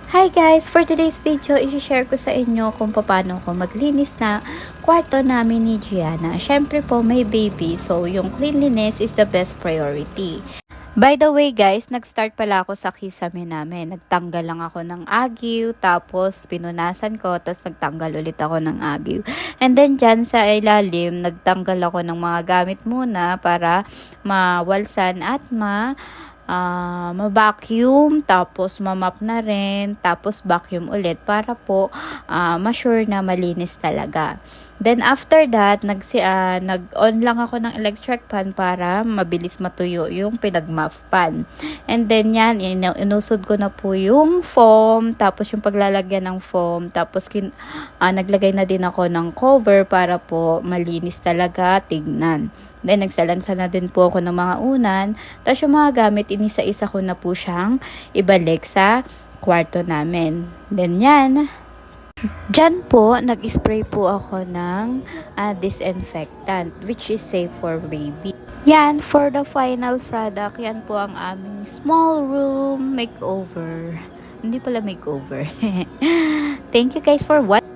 Hi guys! For today's video, i-share ko sa inyo kung paano ko maglinis na kwarto namin ni Gianna. Syempre po, may baby, so yung cleanliness is the best priority. By the way guys, nag-start pala ako sa kisame namin. Nagtanggal lang ako ng agiw, tapos pinunasan ko, tapos nagtanggal ulit ako ng agiw. And then dyan sa ilalim, nagtanggal ako ng mga gamit muna para mawalsan at ma-vacuum, tapos ma-mop na rin, tapos vacuum ulit para po ma-sure na malinis talaga. Then after that, nag-on lang ako ng electric fan para mabilis matuyo yung pinag-mop pan. And then yan, inusod ko na po yung foam, tapos yung paglalagyan ng foam, tapos naglagay na din ako ng cover para po malinis talaga tignan. Then nagsalansa na din po ako ng mga unan, tapos yung mga gamit, inisa-isa ko na po siyang ibalik sa kwarto namin. Then yan. Diyan po, nag-spray po ako ng disinfectant, which is safe for baby. Yan, for the final product, yan po ang aming small room makeover. Hindi pala makeover. Thank you guys for watching.